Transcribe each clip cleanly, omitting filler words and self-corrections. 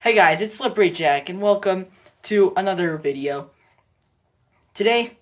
Hey guys, it's Slippery Jack and welcome to another video. Today,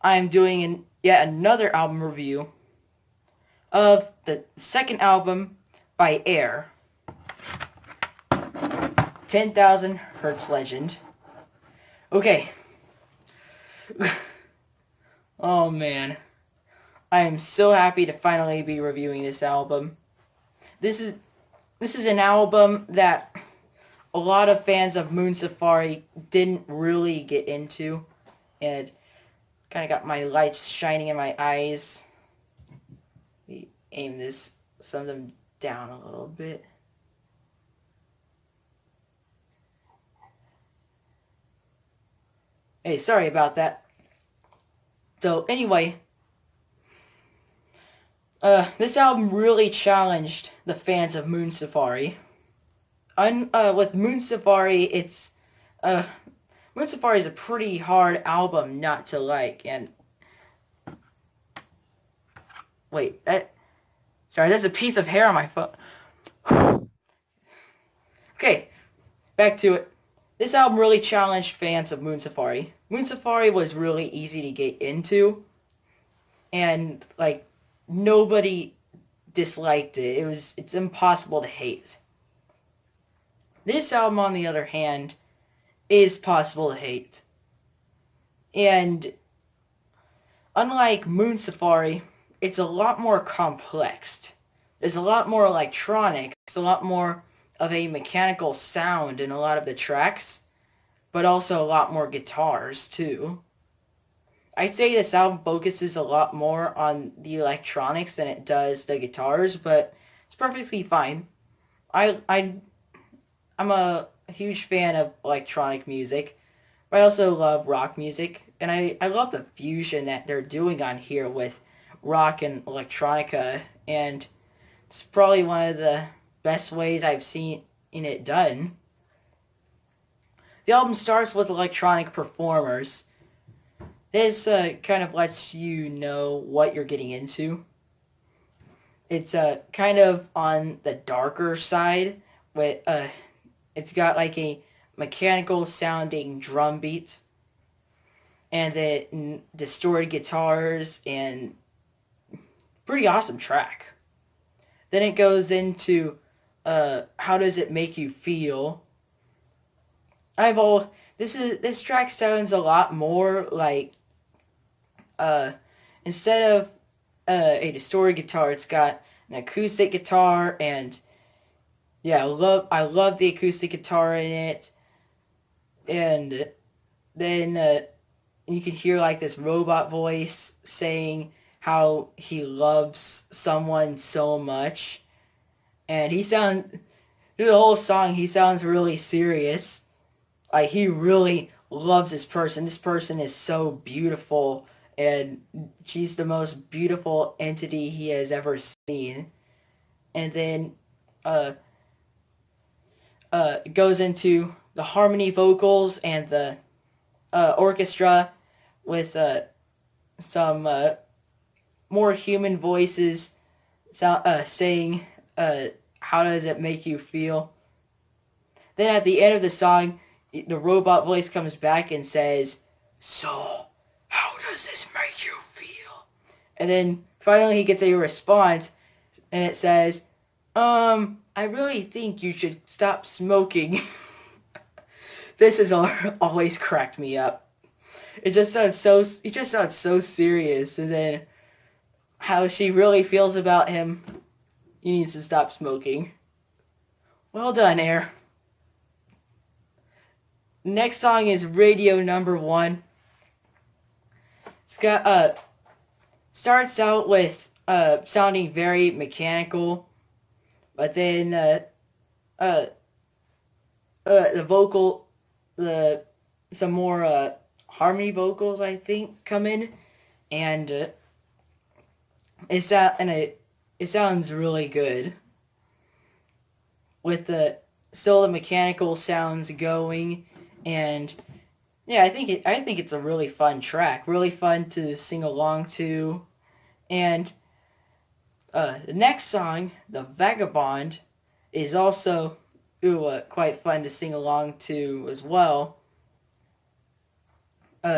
I'm doing yet another album review of the second album by Air, 10,000 Hertz Legend. Okay. Oh man. I am so happy to finally be reviewing this album. This is an album that a lot of fans of Moon Safari didn't really get into, and kind of got my lights shining in my eyes. Let me aim some of them down a little bit. Hey, sorry about that. So anyway, this album really challenged the fans of Moon Safari. With Moon Safari, Moon Safari is a pretty hard album not to like, and wait, there's a piece of hair on my phone. Okay, back to it. This album really challenged fans of Moon Safari. Moon Safari was really easy to get into, and like nobody disliked it. It's impossible to hate. This album, on the other hand, is possible to hate. And unlike Moon Safari, it's a lot more complex. There's a lot more electronic. It's a lot more of a mechanical sound in a lot of the tracks, but also a lot more guitars too. I'd say this album focuses a lot more on the electronics than it does the guitars, but it's perfectly fine. I'm a huge fan of electronic music, but I also love rock music, and I love the fusion that they're doing on here with rock and electronica, and it's probably one of the best ways I've seen it done. The album starts with electronic performers. This kind of lets you know what you're getting into. It's kind of on the darker side with it's got like a mechanical sounding drum beat and the distorted guitars and pretty awesome track. Then it goes into how does it make you feel? This track sounds a lot more like instead of a distorted guitar, it's got an acoustic guitar, and yeah, I love the acoustic guitar in it. And then you can hear like this robot voice saying how he loves someone so much. And through the whole song, he sounds really serious. Like he really loves this person. This person is so beautiful, and she's the most beautiful entity he has ever seen. And then it goes into the harmony vocals and the orchestra with some more human voices saying how does it make you feel. Then at the end of the song, the robot voice comes back and says, "So, how does this make you feel?" And then finally he gets a response, and it says, I really think you should stop smoking." This has always cracked me up. It just sounds so serious, and then how she really feels about him. He needs to stop smoking. Well done, Air. Next song is Radio Number 1. It's got starts out with sounding very mechanical, but then some more harmony vocals I think come in, and it sounds really good with still the mechanical sounds going. And yeah, I think it's a really fun track, really fun to sing along to. And the next song, the Vagabond, is also quite fun to sing along to as well.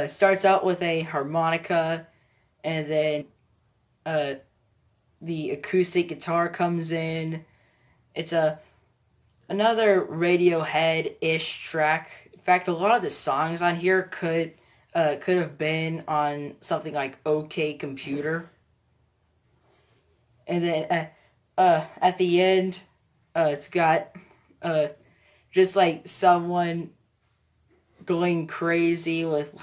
Starts out with a harmonica, and then uh, the acoustic guitar comes in. It's another Radiohead-ish track. In fact, a lot of the songs on here could have been on something like OK Computer. And then at the end, it's got uh, just like someone going crazy with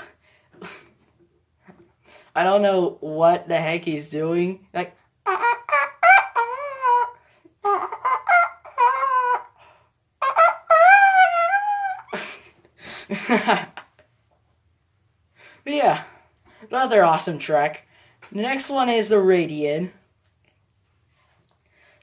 I don't know what the heck he's doing. Like yeah, another awesome track. The next one is the Radian.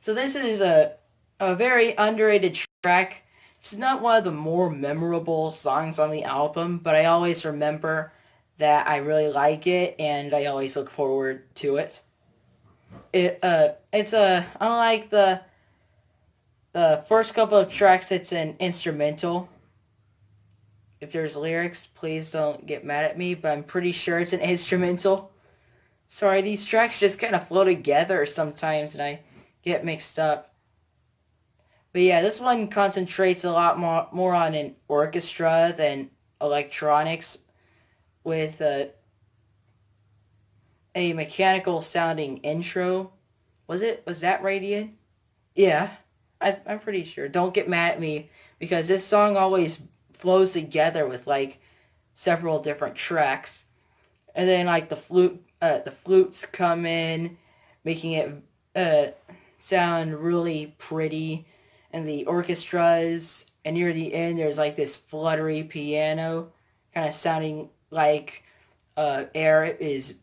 So this is a very underrated track. It's not one of the more memorable songs on the album, but I always remember that I really like it, and I always look forward to it. It's unlike the first couple of tracks, it's an instrumental. If there's lyrics, please don't get mad at me, but I'm pretty sure it's an instrumental. Sorry, these tracks just kind of flow together sometimes, and I get mixed up. But yeah, this one concentrates a lot more on an orchestra than electronics, with a mechanical sounding intro. Was that Radiant? Yeah, I'm pretty sure. Don't get mad at me, because this song always flows together with like several different tracks. And then like the flutes come in, making it sound really pretty, and the orchestras, and near the end there's like this fluttery piano, kind of sounding like air is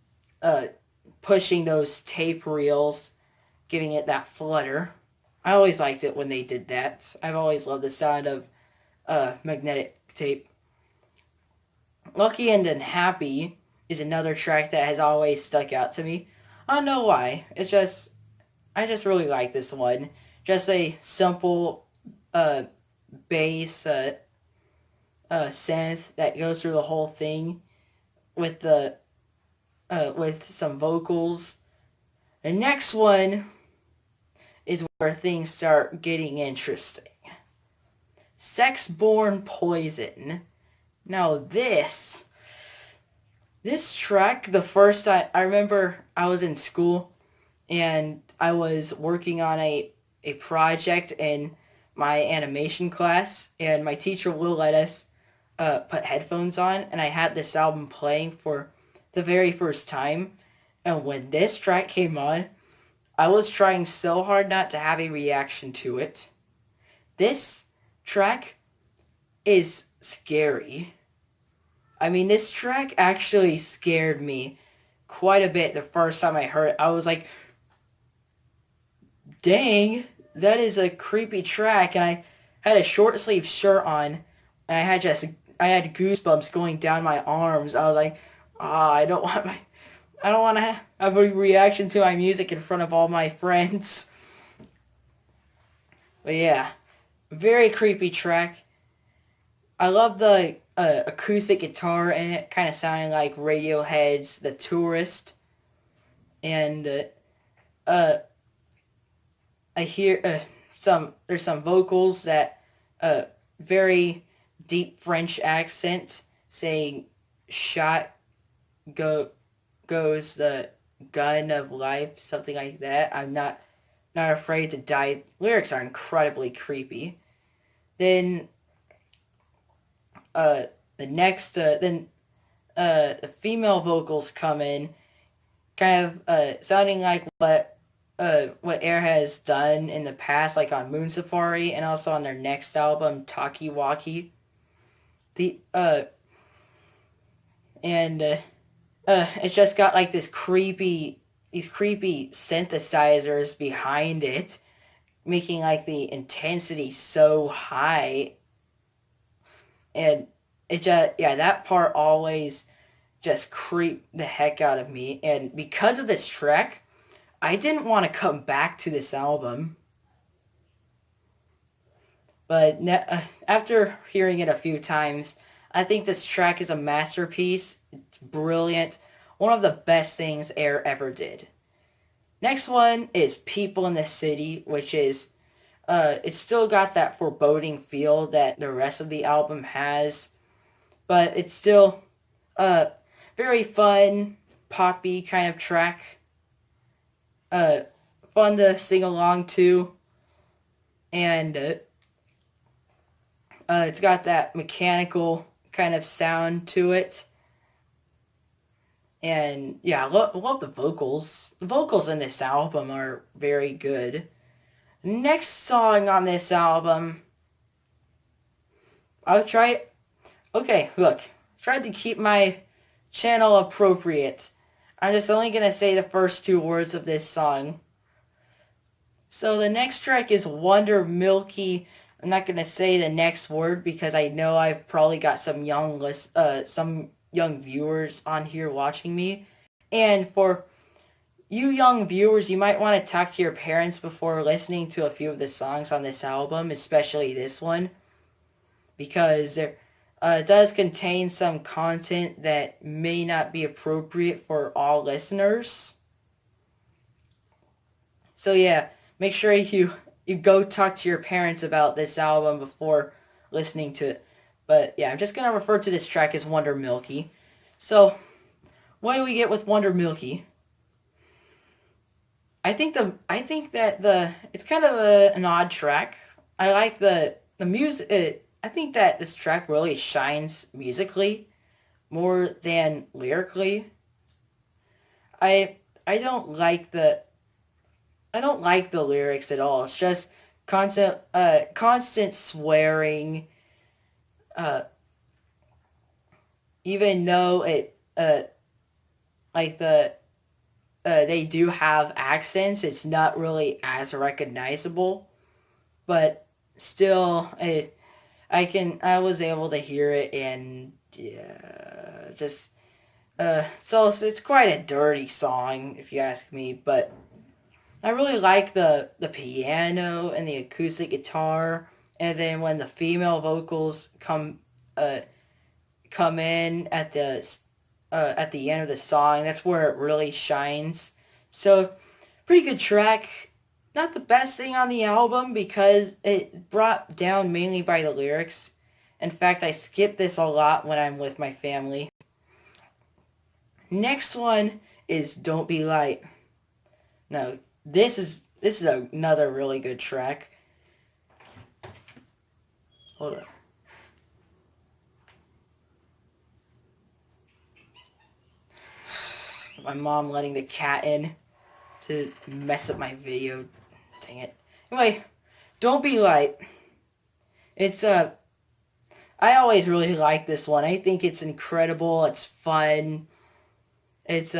pushing those tape reels, giving it that flutter. I always liked it when they did that. I've always loved the sound of magnetic tape. Lucky and Unhappy is another track that has always stuck out to me. I don't know why. I just really like this one. Just a simple bass synth that goes through the whole thing with with some vocals. The next one is where things start getting interesting. Sex-Born Poison. Now this track, the first time, I remember I was in school and I was working on a project in my animation class, and my teacher will let us put headphones on, and I had this album playing for the very first time, and when this track came on, I was trying so hard not to have a reaction to it. This track is scary. I mean, this track actually scared me quite a bit the first time I heard it. I was like, dang, that is a creepy track. And I had a short sleeve shirt on, and I had goosebumps going down my arms. I was like, I don't want to have a reaction to my music in front of all my friends. But yeah, very creepy track. I love the acoustic guitar in it, kind of sounding like Radiohead's The Tourist. And I hear there's some vocals that very deep French accent saying shot goes the gun of life, something like that. I'm not afraid to die. Lyrics are incredibly creepy. Then the female vocals come in, kind of sounding like what Air has done in the past, like on Moon Safari, and also on their next album, Talkie-Walkie. It's just got like these creepy synthesizers behind it, making like the intensity so high. And it just, yeah, that part always just creeped the heck out of me. And because of this track, I didn't want to come back to this album. But after hearing it a few times, I think this track is a masterpiece. It's brilliant. One of the best things Air ever did. Next one is People in the City, which is, it's still got that foreboding feel that the rest of the album has, but it's still a very fun, poppy kind of track. Fun to sing along to, and it's got that mechanical kind of sound to it. And yeah, I love the vocals. The vocals in this album are very good. Next song on this album, I'll try. Okay, look, tried to keep my channel appropriate. I'm just only gonna say the first two words of this song. So the next track is Wonder Milky. I'm not gonna say the next word because I know I've probably got some young viewers on here watching me. And for you young viewers, you might want to talk to your parents before listening to a few of the songs on this album, especially this one, because it does contain some content that may not be appropriate for all listeners. So yeah, make sure you go talk to your parents about this album before listening to it. But yeah, I'm just going to refer to this track as Wonder Milky. So, what do we get with Wonder Milky? I think that it's kind of an odd track. I like the music. I think that this track really shines musically more than lyrically. I don't like the lyrics at all. It's just constant swearing. Even though they do have accents, it's not really as recognizable. But still, I was able to hear it, and yeah, just so it's quite a dirty song if you ask me. But I really like the piano and the acoustic guitar, and then when the female vocals come in at the end of the song, that's where it really shines. So, pretty good track. Not the best thing on the album because it brought down mainly by the lyrics. In fact, I skip this a lot when I'm with my family. Next one is Don't Be Light. No, this is another really good track. Hold on. My mom letting the cat in to mess up my video. Dang it. Anyway, Don't Be Light. It's I always really like this one. I think it's incredible. It's fun. It's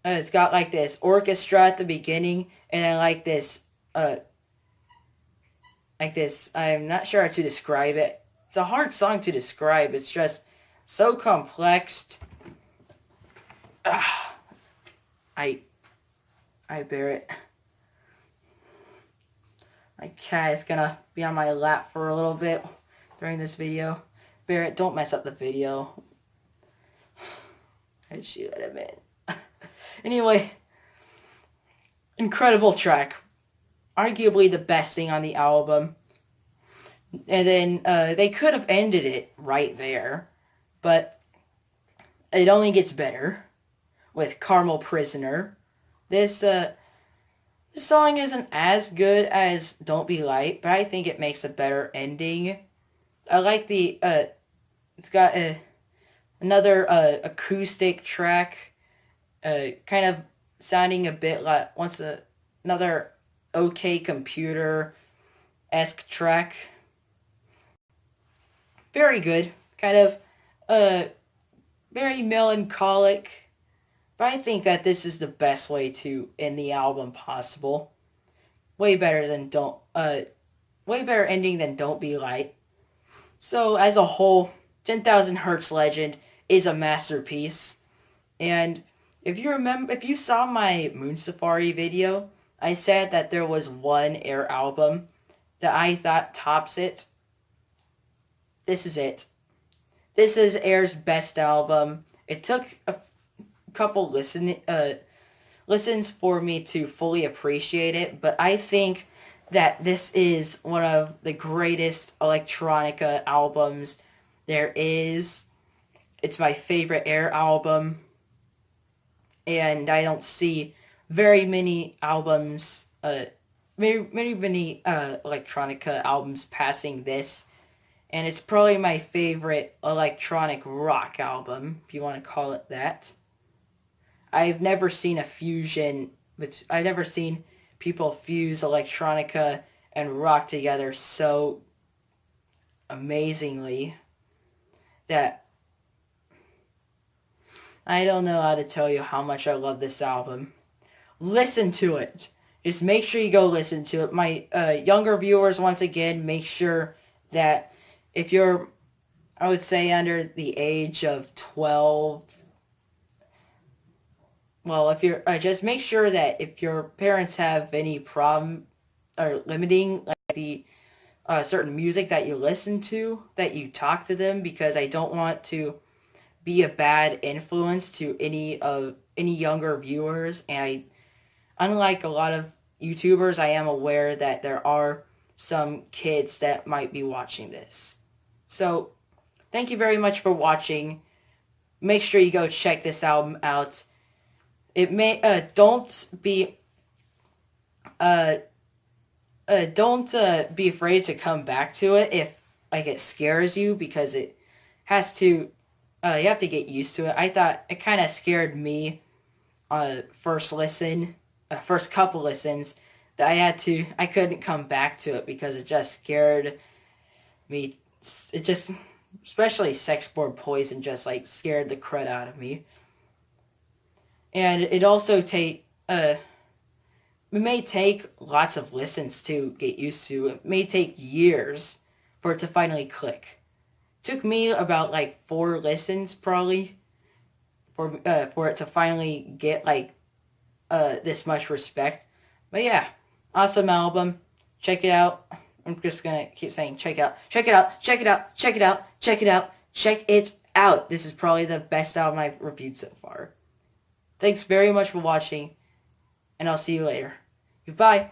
it's got like this orchestra at the beginning, and I like this I'm not sure how to describe it. It's a hard song to describe. It's just so complex. I bear it. My cat is gonna be on my lap for a little bit during this video. Barrett, don't mess up the video. I'd shoot at him in. Anyway, incredible track. Arguably the best thing on the album. And then they could have ended it right there, but it only gets better with Carmel Prisoner. This song isn't as good as Don't Be Light, but I think it makes a better ending. I like the it's got another acoustic track, kind of sounding a bit like another OK Computer-esque track. Very good, kind of very melancholic. But I think that this is the best way to end the album possible. Way better ending than Don't Be Light. So as a whole, 10,000 Hertz Legend is a masterpiece. And if you saw my Moon Safari video, I said that there was one Air album that I thought tops it, this is it. This is Air's best album. It took a couple listens for me to fully appreciate it, but I think that this is one of the greatest electronica albums there is. It's my favorite Air album, and I don't see very many albums, many electronica albums passing this. And it's probably my favorite electronic rock album, if you want to call it that. I've never seen a fusion, but I've never seen people fuse electronica and rock together so amazingly that I don't know how to tell you how much I love this album. Listen to it. Just make sure you go listen to it. My younger viewers, once again, make sure that if you're, I would say, under the age of 12, well, if you're, just make sure that if your parents have any problem or limiting like the certain music that you listen to, that you talk to them, because I don't want to be a bad influence to any younger viewers. And unlike a lot of YouTubers, I am aware that there are some kids that might be watching this. So, thank you very much for watching. Make sure you go check this album out. It may don't be afraid to come back to it if like it scares you, because it has to you have to get used to it. I thought it kind of scared me first couple listens, that I couldn't come back to it because it just scared me. It just, especially Sexborn Poison, just like scared the crud out of me. And it also it may take lots of listens to get used to. It may take years for it to finally click. It took me about like 4 listens probably for it to finally get like this much respect. But yeah, awesome album. Check it out. I'm just gonna keep saying check it out. Check it out. Check it out. Check it out. Check it out. Check it out. This is probably the best album I've reviewed so far. Thanks very much for watching, and I'll see you later. Goodbye.